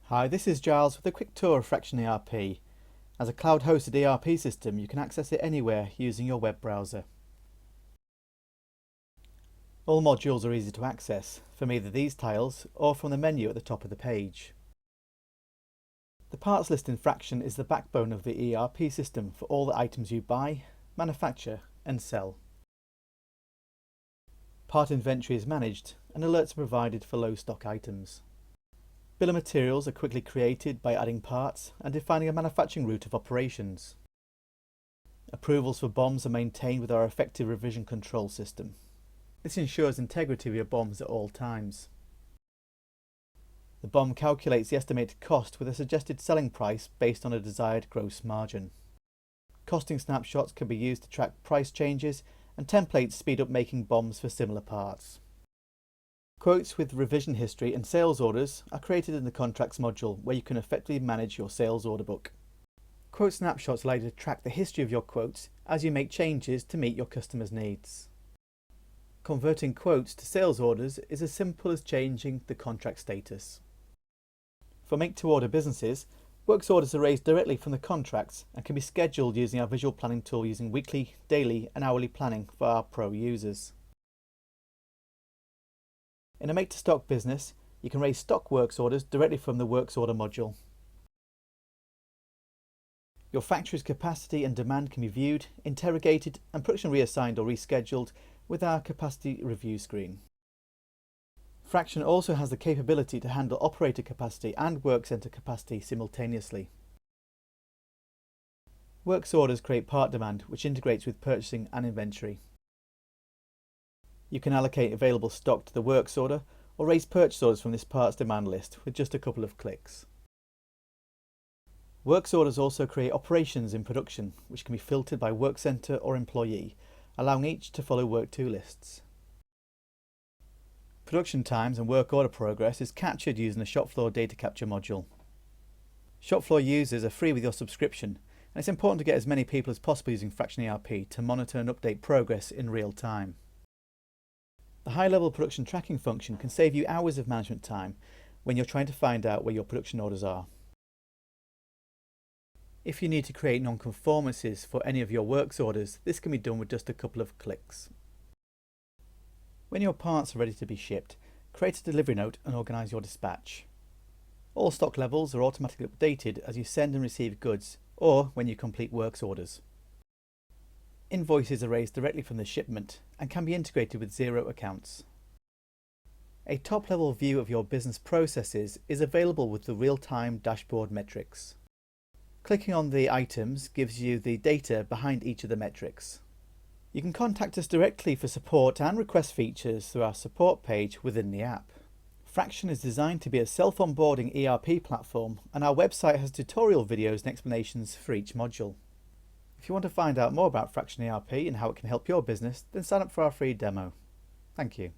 Hi, this is Giles with a quick tour of Fraction ERP. As a cloud-hosted ERP system, you can access it anywhere using your web browser. All modules are easy to access from either these tiles or from the menu at the top of the page. The parts list in Fraction is the backbone of the ERP system for all the items you buy, manufacture and sell. Part inventory is managed and alerts are provided for low stock items. Bill of materials are quickly created by adding parts and defining a manufacturing route of operations. Approvals for BOMs are maintained with our effective revision control system. This ensures integrity of your BOMs at all times. The BOM calculates the estimated cost with a suggested selling price based on a desired gross margin. Costing snapshots can be used to track price changes, and templates speed up making BOMs for similar parts. Quotes with revision history and sales orders are created in the Contracts module, where you can effectively manage your sales order book. Quote snapshots allow you to track the history of your quotes as you make changes to meet your customers' needs. Converting quotes to sales orders is as simple as changing the contract status. For make-to-order businesses, works orders are raised directly from the contracts and can be scheduled using our visual planning tool using weekly, daily and hourly planning for our pro users. In a make-to-stock business, you can raise stock works orders directly from the works order module. Your factory's capacity and demand can be viewed, interrogated and production reassigned or rescheduled with our capacity review screen. Fraction also has the capability to handle operator capacity and work centre capacity simultaneously. Works orders create part demand, which integrates with purchasing and inventory. You can allocate available stock to the works order or raise purchase orders from this parts demand list with just a couple of clicks. Works orders also create operations in production, which can be filtered by work centre or employee, allowing each to follow work to lists. Production times and work order progress is captured using the shop floor data capture module. Shop floor users are free with your subscription, and it's important to get as many people as possible using Fraction ERP to monitor and update progress in real time. The high-level production tracking function can save you hours of management time when you're trying to find out where your production orders are. If you need to create non-conformances for any of your works orders, this can be done with just a couple of clicks. When your parts are ready to be shipped, create a delivery note and organise your dispatch. All stock levels are automatically updated as you send and receive goods, or when you complete works orders. Invoices are raised directly from the shipment and can be integrated with Xero accounts. A top-level view of your business processes is available with the real-time dashboard metrics. Clicking on the items gives you the data behind each of the metrics. You can contact us directly for support and request features through our support page within the app. Fraction is designed to be a self-onboarding ERP platform, and our website has tutorial videos and explanations for each module. If you want to find out more about Fraction ERP and how it can help your business, then sign up for our free demo. Thank you.